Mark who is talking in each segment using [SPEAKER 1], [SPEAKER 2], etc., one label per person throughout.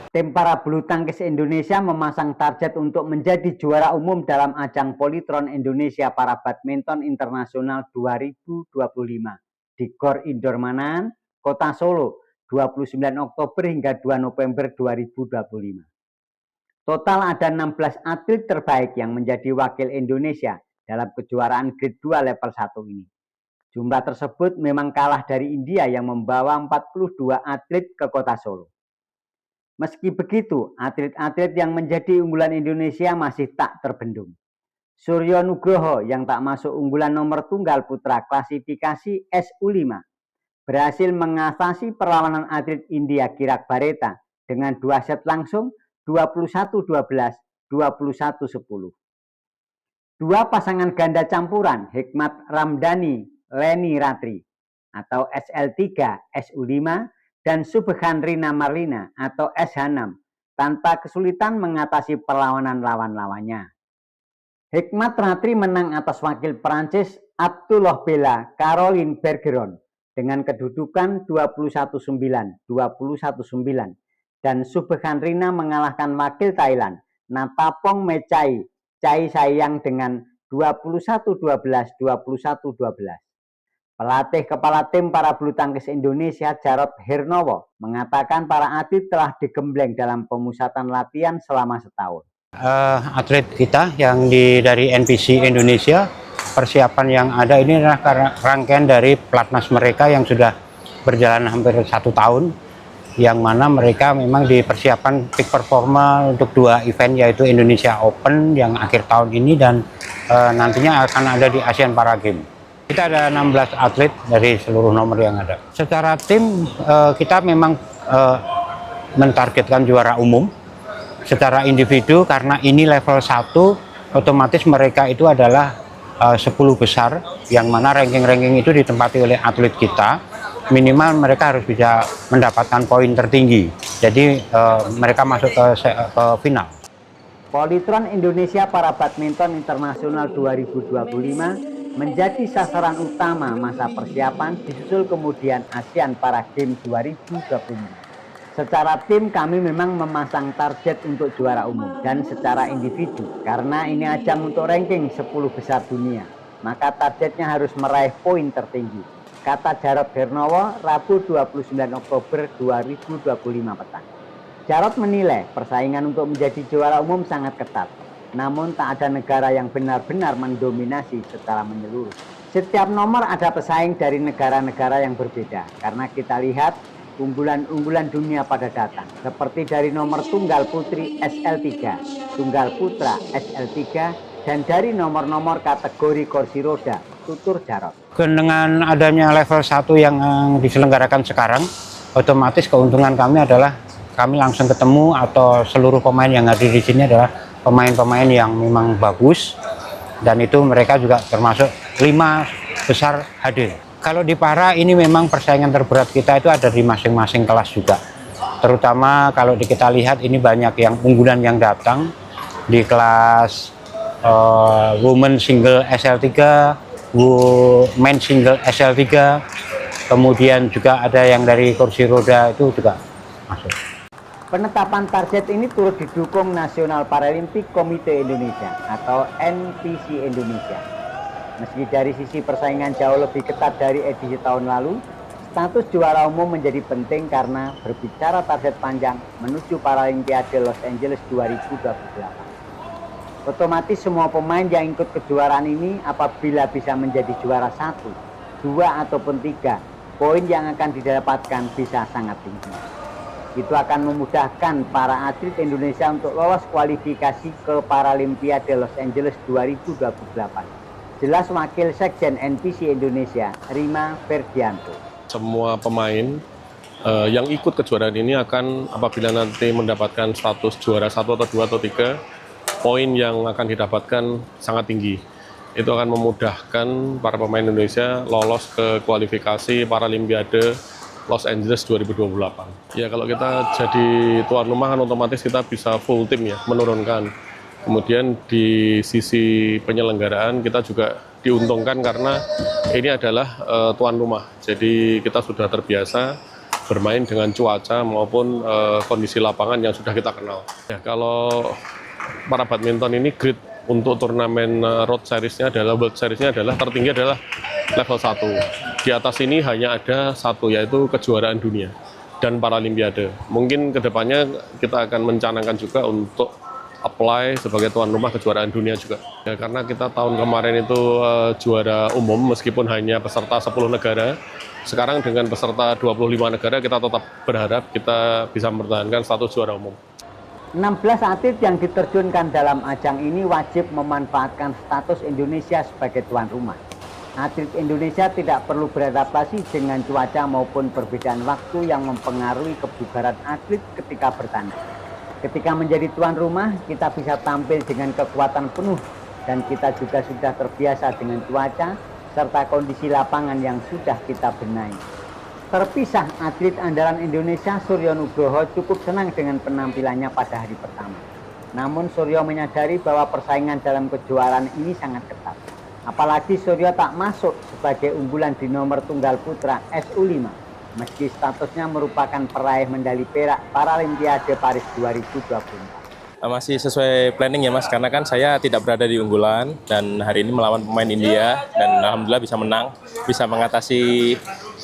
[SPEAKER 1] Tim para bulu tangkis Indonesia memasang target untuk menjadi juara umum dalam ajang Polytron Indonesia Para Badminton Internasional 2025 di GOR Indoor Manahan, Kota Solo, 29 Oktober hingga 2 November 2025. Total ada 16 atlet terbaik yang menjadi wakil Indonesia dalam kejuaraan grade 2 level 1 ini. Jumlah tersebut memang kalah dari India yang membawa 42 atlet ke Kota Solo. Meski begitu, atlet-atlet yang menjadi unggulan Indonesia masih tak terbendung. Suryo Nugroho yang tak masuk unggulan nomor tunggal putra klasifikasi SU5 berhasil mengatasi perlawanan atlet India Kirak Bareta dengan 2 set langsung 21-12, 21-10. Dua pasangan ganda campuran Hikmat Ramdhani, Leni Ratri atau SL3, SU5 dan Subhan Rina Marlina atau SH6 tanpa kesulitan mengatasi perlawanan lawan-lawannya. Hikmat Ratri menang atas wakil Prancis Abdullah Bella Caroline Bergeron dengan kedudukan 21-9, 21-9 dan Subhan Rina mengalahkan wakil Thailand Natapong Mechai Chai Sayang dengan 21-12, 21-12. Pelatih kepala tim para bulu tangkis Indonesia Jarod Hernowo mengatakan para atlet telah digembleng dalam pemusatan latihan selama setahun.
[SPEAKER 2] Atlet kita yang dari NPC Indonesia, persiapan yang ada ini adalah rangkaian dari pelatnas mereka yang sudah berjalan hampir 1 tahun, yang mana mereka memang dipersiapkan peak performa untuk 2 event, yaitu Indonesia Open yang akhir tahun ini dan nantinya akan ada di Asian Para Games. Kita ada 16 atlet dari seluruh nomor yang ada. Secara tim kita memang mentargetkan juara umum. Secara individu karena ini level 1, otomatis mereka itu adalah 10 besar, yang mana ranking-ranking itu ditempati oleh atlet kita. Minimal mereka harus bisa mendapatkan poin tertinggi. Jadi mereka masuk ke final.
[SPEAKER 1] Polytron Indonesia Para Badminton Internasional 2025 menjadi sasaran utama masa persiapan, disusul kemudian ASEAN Para Games 2025. Secara tim kami memang memasang target untuk juara umum dan secara individu karena ini ajang untuk ranking 10 besar dunia, maka targetnya harus meraih poin tertinggi, kata Jarod Hernowo Rabu 29 Oktober 2025 petang. Jarod menilai persaingan untuk menjadi juara umum sangat ketat, namun tak ada negara yang benar-benar mendominasi secara menyeluruh. Setiap nomor ada pesaing dari negara-negara yang berbeda, karena kita lihat unggulan-unggulan dunia pada datang, seperti dari nomor tunggal putri SL3, tunggal putra SL3, dan dari nomor-nomor kategori kursi roda, tutur Jarod.
[SPEAKER 2] Dengan adanya level 1 yang diselenggarakan sekarang, otomatis keuntungan kami adalah kami langsung ketemu atau seluruh pemain yang hadir di sini adalah pemain-pemain yang memang bagus, dan itu mereka juga termasuk 5 besar hadir. Kalau di para ini memang persaingan terberat kita itu ada di masing-masing kelas juga. Terutama kalau kita lihat ini banyak yang unggulan yang datang di kelas women single SL3, men single SL3, kemudian juga ada yang dari kursi roda itu juga masuk.
[SPEAKER 1] Penetapan target ini turut didukung National Paralympic Committee Indonesia atau NPC Indonesia. Meski dari sisi persaingan jauh lebih ketat dari edisi tahun lalu, status juara umum menjadi penting karena berbicara target panjang menuju Paralimpiade Los Angeles 2028. Otomatis semua pemain yang ikut kejuaraan ini apabila bisa menjadi juara 1, 2 ataupun 3, poin yang akan didapatkan bisa sangat tinggi. Itu akan memudahkan para atlet Indonesia untuk lolos kualifikasi ke Paralimpiade Los Angeles 2028. Jelas Wakil Sekjen NPC Indonesia, Rima Ferdianto.
[SPEAKER 3] Semua pemain yang ikut kejuaraan ini akan apabila nanti mendapatkan status juara 1 atau 2 atau 3, poin yang akan didapatkan sangat tinggi. Itu akan memudahkan para pemain Indonesia lolos ke kualifikasi Paralimpiade Los Angeles 2028. Ya, kalau kita jadi tuan rumah kan otomatis kita bisa full tim ya, menurunkan. Kemudian di sisi penyelenggaraan kita juga diuntungkan karena ini adalah tuan rumah. Jadi kita sudah terbiasa bermain dengan cuaca maupun kondisi lapangan yang sudah kita kenal. Ya, kalau para badminton ini grid untuk turnamen road series-nya adalah World Series-nya adalah tertinggi adalah level 1. Di atas ini hanya ada satu, yaitu kejuaraan dunia dan paralimpiade. Mungkin kedepannya kita akan mencanangkan juga untuk apply sebagai tuan rumah kejuaraan dunia juga. Ya, karena kita tahun kemarin itu juara umum meskipun hanya peserta 10 negara. Sekarang dengan peserta 25 negara kita tetap berharap kita bisa mempertahankan status juara umum.
[SPEAKER 1] 16 atlet yang diterjunkan dalam ajang ini wajib memanfaatkan status Indonesia sebagai tuan rumah. Atlet Indonesia tidak perlu beradaptasi dengan cuaca maupun perbedaan waktu yang mempengaruhi kebugaran atlet ketika bertanding. Ketika menjadi tuan rumah, kita bisa tampil dengan kekuatan penuh dan kita juga sudah terbiasa dengan cuaca serta kondisi lapangan yang sudah kita benahi. Terpisah, atlet andalan Indonesia Suryo Nugroho cukup senang dengan penampilannya pada hari pertama. Namun Suryo menyadari bahwa persaingan dalam kejuaraan ini sangat ketat. Apalagi Suryo tak masuk sebagai unggulan di nomor tunggal putra SU5, meski statusnya merupakan peraih medali perak Paralimpiade Paris 2024.
[SPEAKER 4] Masih sesuai planning ya Mas, karena kan saya tidak berada di unggulan dan hari ini melawan pemain India dan alhamdulillah bisa menang, bisa mengatasi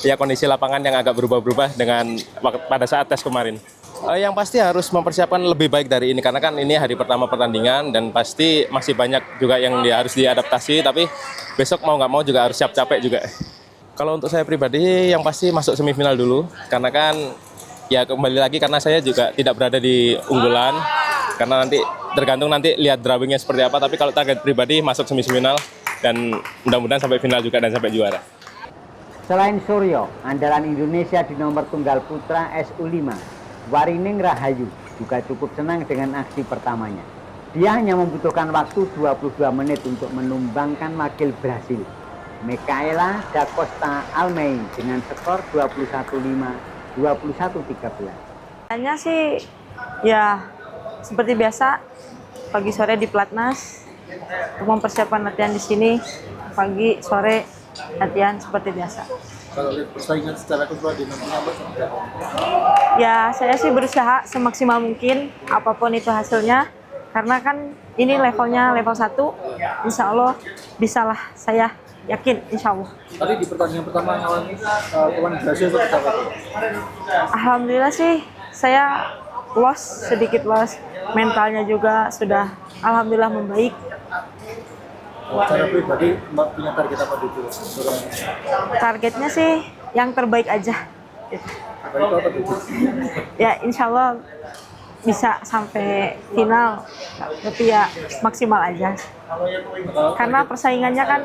[SPEAKER 4] ya kondisi lapangan yang agak berubah-ubah dengan pada saat tes kemarin. Yang pasti harus mempersiapkan lebih baik dari ini karena kan ini hari pertama pertandingan dan pasti masih banyak juga yang harus diadaptasi, tapi besok mau nggak mau juga harus siap capek juga. Kalau untuk saya pribadi yang pasti masuk semifinal dulu karena kan ya kembali lagi karena saya juga tidak berada di unggulan. Karena nanti tergantung nanti lihat drawingnya seperti apa, tapi kalau target pribadi masuk semifinal dan mudah-mudahan sampai final juga dan sampai juara.
[SPEAKER 1] Selain Suryo, andalan Indonesia di nomor tunggal putra SU5, Warining Rahayu juga cukup senang dengan aksi pertamanya. Dia hanya membutuhkan waktu 22 menit untuk menumbangkan wakil Brasil, Micaela da Costa Almeida dengan skor 21-5, 21-13.
[SPEAKER 5] Hanya sih ya seperti biasa, pagi sore di Platnas untuk mempersiapkan latihan di sini, pagi sore latihan seperti biasa.
[SPEAKER 6] Kalau persaingan secara keseluruhan apa?
[SPEAKER 5] Ya saya sih berusaha semaksimal mungkin apapun itu hasilnya, karena kan ini levelnya level 1, insya Allah bisalah, saya yakin insya Allah.
[SPEAKER 6] Tadi di pertandingan pertama lawan Brasil seperti apa?
[SPEAKER 5] Alhamdulillah sih saya sedikit loss, mentalnya juga sudah alhamdulillah membaik.
[SPEAKER 6] Secara pribadi punya target apa di itu?
[SPEAKER 5] Targetnya sih yang terbaik aja.
[SPEAKER 6] Apa itu?
[SPEAKER 5] Ya insya Allah bisa sampai final, tapi ya maksimal aja. Karena persaingannya kan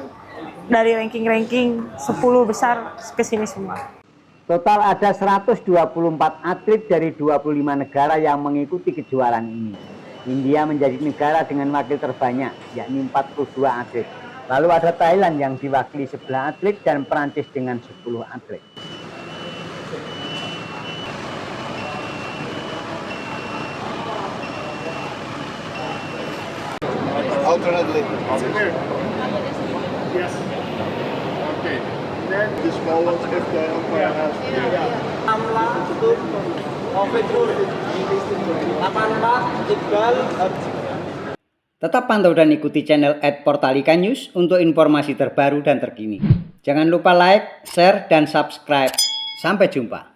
[SPEAKER 5] dari ranking 10 besar ke sini semua.
[SPEAKER 1] Total ada 124 atlet dari 25 negara yang mengikuti kejuaraan ini. India menjadi negara dengan wakil terbanyak, yakni 42 atlet. Lalu ada Thailand yang diwakili 11 atlet dan Perancis dengan 10 atlet.
[SPEAKER 7] Alternately. Yes. Okay. Then this ball if the umpire has
[SPEAKER 1] Tetap pantau dan ikuti channel @portalika news untuk informasi terbaru dan terkini. Jangan lupa like, share, dan subscribe. Sampai jumpa.